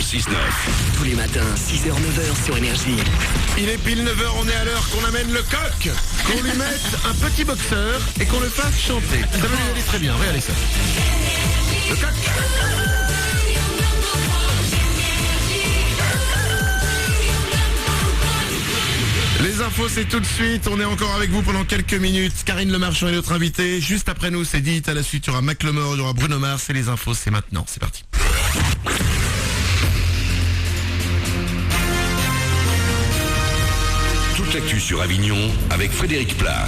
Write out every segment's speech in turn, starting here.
6-9. Tous les matins, 6h, 9h sur Énergie. Il est pile 9h, on est à l'heure qu'on amène le coq, qu'on lui mette un petit boxeur et qu'on le fasse chanter. Ça va lui aller très bien, regardez ça. Le coq. Les infos, c'est tout de suite. On est encore avec vous pendant quelques minutes. Karine Le Marchand est notre invitée. Juste après nous, c'est dit. À la suite, il y aura Macklemore, il y aura Bruno Mars. Et les infos, c'est maintenant. C'est parti. Toute l'actu sur Avignon avec Frédéric Plat.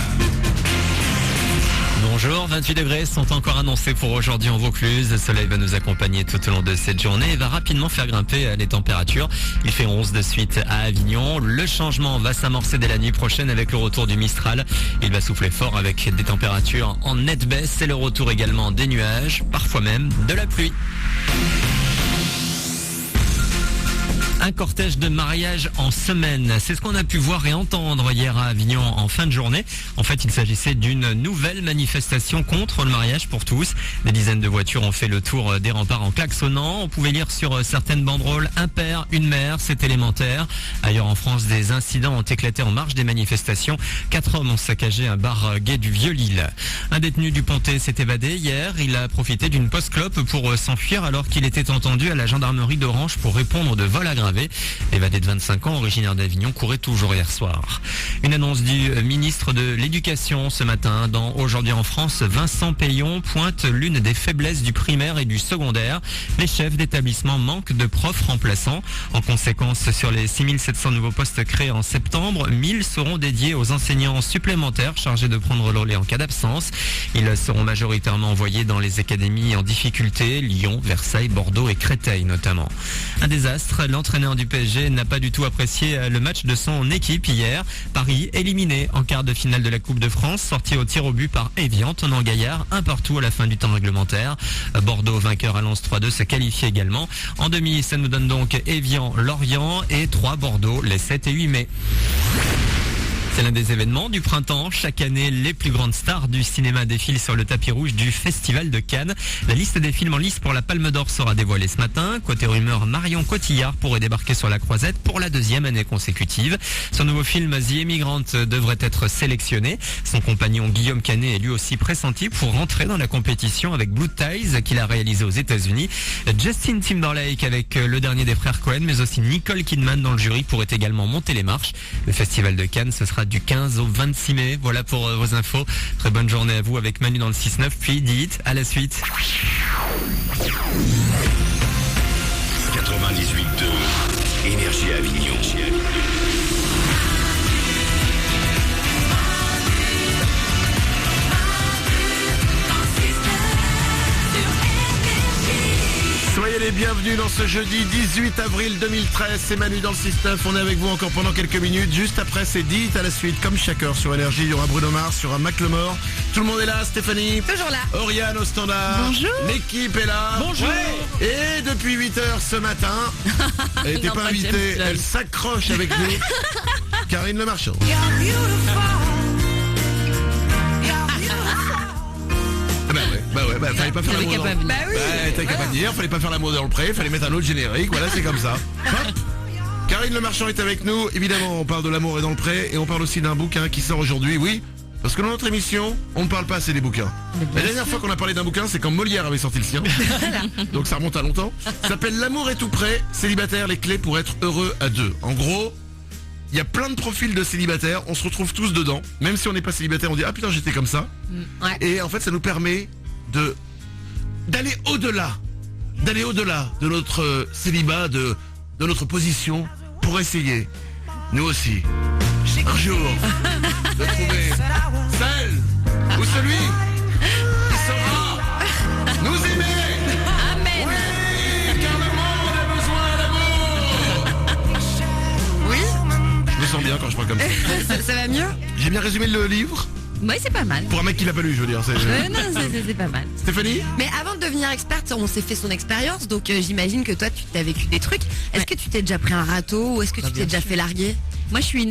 Bonjour, 28 degrés sont encore annoncés pour aujourd'hui en Vaucluse. Le soleil va nous accompagner tout au long de cette journée et va rapidement faire grimper les températures. Il fait 11 de suite à Avignon. Le changement va s'amorcer dès la nuit prochaine avec le retour du Mistral. Il va souffler fort avec des températures en nette baisse et le retour également des nuages, parfois même de la pluie. Un cortège de mariage en semaine. C'est ce qu'on a pu voir et entendre hier à Avignon en fin de journée. En fait, il s'agissait d'une nouvelle manifestation contre le mariage pour tous. Des dizaines de voitures ont fait le tour des remparts en klaxonnant. On pouvait lire sur certaines banderoles: un père, une mère, c'est élémentaire. Ailleurs en France, des incidents ont éclaté en marge des manifestations. 4 hommes ont saccagé un bar gay du Vieux-Lille. Un détenu du Pontet s'est évadé hier. Il a profité d'une post-clope pour s'enfuir alors qu'il était entendu à la gendarmerie d'Orange pour répondre de vol aggravé. L'évadé de 25 ans, originaire d'Avignon, courait toujours hier soir. Une annonce du ministre de l'Éducation ce matin. Dans Aujourd'hui en France, Vincent Payon pointe l'une des faiblesses du primaire et du secondaire. Les chefs d'établissement manquent de profs remplaçants. En conséquence, sur les 6700 nouveaux postes créés en septembre, 1000 seront dédiés aux enseignants supplémentaires chargés de prendre le relais en cas d'absence. Ils seront majoritairement envoyés dans les académies en difficulté, Lyon, Versailles, Bordeaux et Créteil notamment. Un désastre, l'entraîneur du PSG n'a pas du tout apprécié le match de son équipe hier. Paris éliminé en quart de finale de la Coupe de France, sorti au tir au but par Evian, Thonan Gaillard, un partout à la fin du temps réglementaire. Bordeaux, vainqueur à Lens 3-2, se qualifie également. En demi, ça nous donne donc Evian, Lorient et 3 Bordeaux les 7 et 8 mai. C'est l'un des événements du printemps. Chaque année, les plus grandes stars du cinéma défilent sur le tapis rouge du Festival de Cannes. La liste des films en lice pour la Palme d'Or sera dévoilée ce matin. Côté rumeur, Marion Cotillard pourrait débarquer sur la Croisette pour la 2e année consécutive. Son nouveau film The Immigrant devrait être sélectionné. Son compagnon Guillaume Canet est lui aussi pressenti pour rentrer dans la compétition avec Blue Ties qu'il a réalisé aux États-Unis. Justin Timberlake avec le dernier des frères Cohen, mais aussi Nicole Kidman dans le jury pourrait également monter les marches. Le Festival de Cannes, ce sera du 15 au 26 mai. Voilà pour vos infos. Très bonne journée à vous avec Manu dans le 6-9, puis Dit à la suite. 98.2 Énergie Avignon. Soyez les bienvenus dans ce jeudi 18 avril 2013. C'est Manu dans le 6-9. On est avec vous encore pendant quelques minutes. Juste après, c'est dit à la suite, comme chaque heure sur Énergie. Il y aura Bruno Mars, il y aura Macklemore. Tout le monde est là. Stéphanie. Toujours là. Oriane au standard. Bonjour. L'équipe est là. Bonjour. Ouais. Et depuis 8h ce matin, elle n'était Non, pas pas invitée. James Bond. Elle s'accroche avec nous. Karine Le Marchand. Fallait pas faire l'amour dans le pré. Bah oui. T'avais qu'à pas dire, fallait pas faire l'amour dans le pré, fallait mettre un autre générique, voilà, c'est comme ça. Hop. Karine Le Marchand est avec nous, évidemment on parle de l'amour et dans le pré, et on parle aussi d'un bouquin qui sort aujourd'hui, oui, parce que dans notre émission, on ne parle pas assez des bouquins. La dernière fois qu'on a parlé d'un bouquin, c'est quand Molière avait sorti le sien, donc ça remonte à longtemps. Ça s'appelle L'amour est tout prêt, célibataire, les clés pour être heureux à deux. En gros, il y a plein de profils de célibataires, on se retrouve tous dedans, même si on n'est pas célibataire, on dit ah putain j'étais comme ça. Ouais. Et en fait ça nous permet d'aller au-delà de notre célibat, de notre position, pour essayer, nous aussi, un jour, de trouver celle ou celui qui saura nous aimer. Amen. Oui, car le monde a besoin d'amour. Oui. Je me sens bien quand je parle comme ça. Ça va mieux? J'ai bien résumé le livre. Oui, c'est pas mal. Pour un mec qui l'a pas lu, je veux dire. Non, c'est pas mal. Stéphanie? Mais avant de devenir experte, on s'est fait son expérience, donc j'imagine que toi tu t'as vécu des trucs. Est-ce que tu t'es déjà pris un râteau ou est-ce que tu t'es déjà fait larguer? Moi, je suis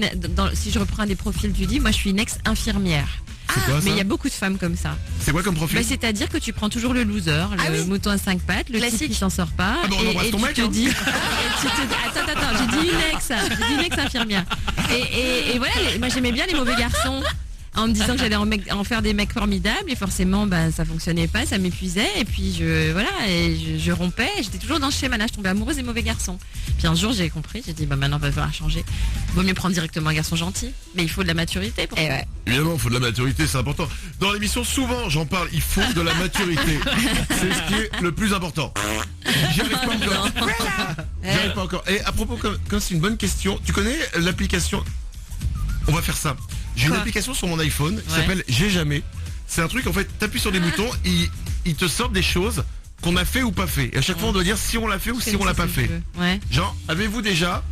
si je reprends un des profils du livre, moi, je suis une ex-infirmière. C'est quoi Mais ça il y a beaucoup de femmes comme ça. C'est quoi comme profil Bah, c'est-à-dire que tu prends toujours le loser, le mouton à 5 pattes, le type Classique. qui s'en sort pas. Ah bah, on embrasse ton tu mec, te hein. dis, et tu te dis, attends, j'ai dit une ex infirmière. Et voilà, moi j'aimais bien les mauvais garçons. En me disant que j'allais en faire des mecs formidables et forcément ça fonctionnait pas, ça m'épuisait et puis je rompais et j'étais toujours dans ce schéma-là, je tombais amoureuse des mauvais garçons. Puis un jour j'ai compris, j'ai dit maintenant il va falloir changer. Vaut mieux prendre directement un garçon gentil, mais il faut de la maturité pour ça. Évidemment, il faut de la maturité, c'est important. Dans l'émission, souvent, j'en parle, il faut de la maturité. C'est ce qui est le plus important. J'y arrive pas encore. J'y arrive pas encore. Et à propos, comme c'est une bonne question, tu connais l'application? On va faire ça. J'ai une application sur mon iPhone qui s'appelle J'ai jamais. C'est un truc, en fait, t'appuies sur des boutons, il te sort des choses qu'on a fait ou pas fait. Et à chaque fois, on doit dire si on l'a fait ou si on l'a pas fait. Ouais. Genre, avez-vous déjà,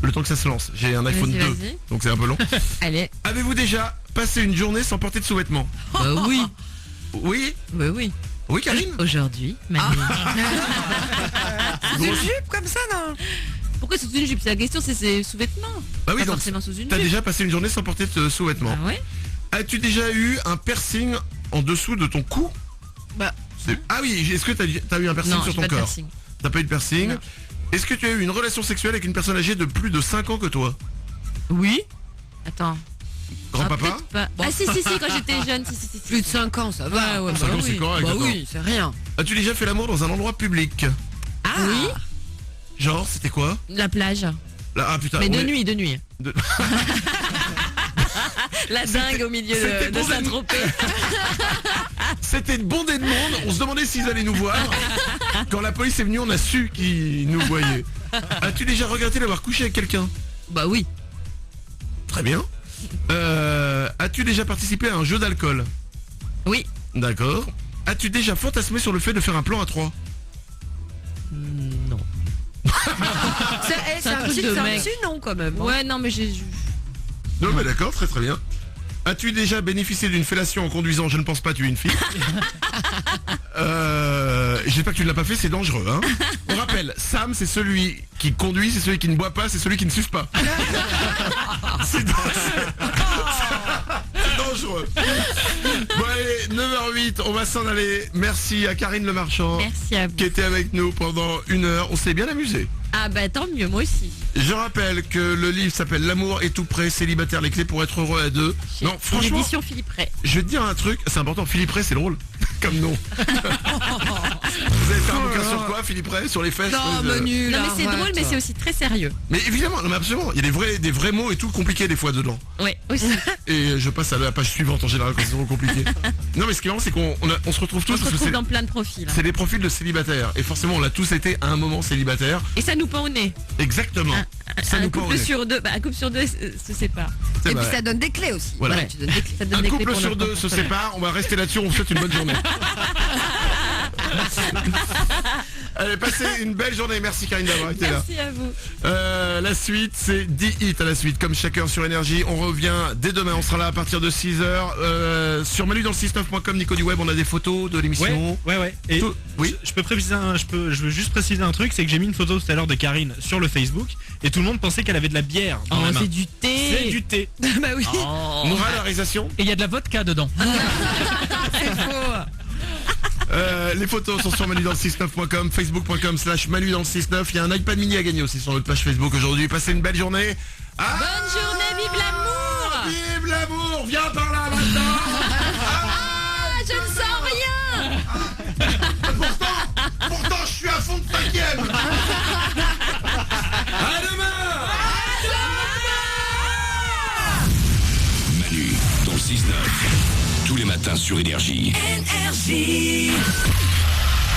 le temps que ça se lance, j'ai un iPhone 2, Vas-y. donc c'est un peu long. Allez. Avez-vous déjà passé une journée sans porter de sous-vêtements? Oui. Oui. Oui. Oui, Karine. Aujourd'hui, Manu. Une jupe comme ça, non? Pourquoi sous une jupe? C'est la question, c'est ses sous-vêtements. Bah oui, Pas donc forcément sous une t'as jupe. déjà passé une journée sans porter de sous-vêtements. Ah ouais. As-tu déjà eu un piercing en dessous de ton cou? Bah. Ah oui, est-ce que t'as eu un piercing Non, sur j'ai ton pas de corps? piercing. T'as pas eu de piercing? Non. Est-ce que tu as eu une relation sexuelle avec une personne âgée de plus de 5 ans que toi? Oui. Attends. Grand-papa? peut-être pas. Ah si, quand j'étais jeune, si. Plus de 5 ans, ça va. Ouais, 5 ans, c'est correct. Bah attends. oui, c'est rien. As-tu déjà fait l'amour dans un endroit public? Oui. Genre, c'était quoi? La plage. Là, ah putain. Mais on de est- nuit. de- La dingue au milieu c'était de bon, Saint-Tropez. C'était bondé de monde, on se demandait s'ils allaient nous voir. Quand la police est venue, on a su qu'ils nous voyaient. As-tu déjà regretté d'avoir couché avec quelqu'un? Bah oui. Très bien. As-tu déjà participé à un jeu d'alcool? Oui. D'accord. As-tu déjà fantasmé sur le fait de faire un plan à 3? Non. C'est un un truc petit de c'est un mec. dessus, non, quand même. hein. Ouais, non, mais j'ai... Non mais d'accord, très très bien. As-tu déjà bénéficié d'une fellation en conduisant? Je ne pense pas, tu es une fille. J'espère que tu ne l'as pas fait, c'est dangereux. Hein. On rappelle, Sam c'est celui qui conduit, c'est celui qui ne boit pas, c'est celui qui ne suce pas. C'est dangereux. Bon allez, 9h08, on va s'en aller. Merci à Karine Le Marchand Merci à vous. qui était avec nous pendant 1 heure. On s'est bien amusé. Ah bah tant mieux, moi aussi. Je rappelle que le livre s'appelle L'amour est tout près, célibataire, les clés pour être heureux à deux. Non, franchement, L'édition Philippe Ray. je vais te dire un truc, c'est important, Philippe Ray, c'est drôle, comme nom. Vous avez fait un bouquin sur quoi, Philippe Ray? Sur les fesses? Non, ouais, Manu, Non mais c'est drôle, mais c'est aussi très sérieux. Mais évidemment, non, mais absolument, il y a des vrais mots et tout compliqués des fois dedans. Ouais, aussi. Et je passe à la page suivante en général quand c'est trop compliqué. Non mais ce qui est marrant, c'est on se retrouve tous On se parce que retrouve dans plein de profils. c'est des profils de célibataires. Et forcément, on l'a tous été à un moment célibataire. Et ça nous pend au nez. Exactement. Ça Un nous pend au couple nez. sur deux, un couple sur deux se sépare. C'est Et puis vrai. ça donne des clés aussi. Voilà. Tu donnes des clés. Ça donne Un des clés couple pour sur notre 2 se comportement. sépare, on va rester là-dessus, on vous souhaite une bonne journée. Allez, passez une belle journée, merci Karine d'avoir été là. Merci à vous. La suite, c'est 10 hits à la suite, comme chacun sur Énergie. On revient dès demain, on sera là à partir de 6h. Sur manudansle69.com, Nico du Web, on a des photos de l'émission. Ouais. Et Tout- oui. je peux préciser je veux juste préciser un truc, c'est que j'ai mis une photo tout à l'heure de Karine sur le Facebook et tout le monde pensait qu'elle avait de la bière dans Oh, la main. c'est du thé. C'est du thé. Bah oui. Moral, la réalisation. Et il y a de la vodka dedans. Les photos sont sur manudansle69.com, facebook.com/manudansle69. Il y a un iPad mini à gagner aussi sur notre page Facebook aujourd'hui. Passez une belle journée. Ah, Bonne journée, vive l'amour. vive l'amour. Viens par là maintenant. Ah, je ne sens rien. Pourtant, je suis à fond de 5e. À demain. Manu dans le 6-9. Tous les matins sur Énergie. Énergie.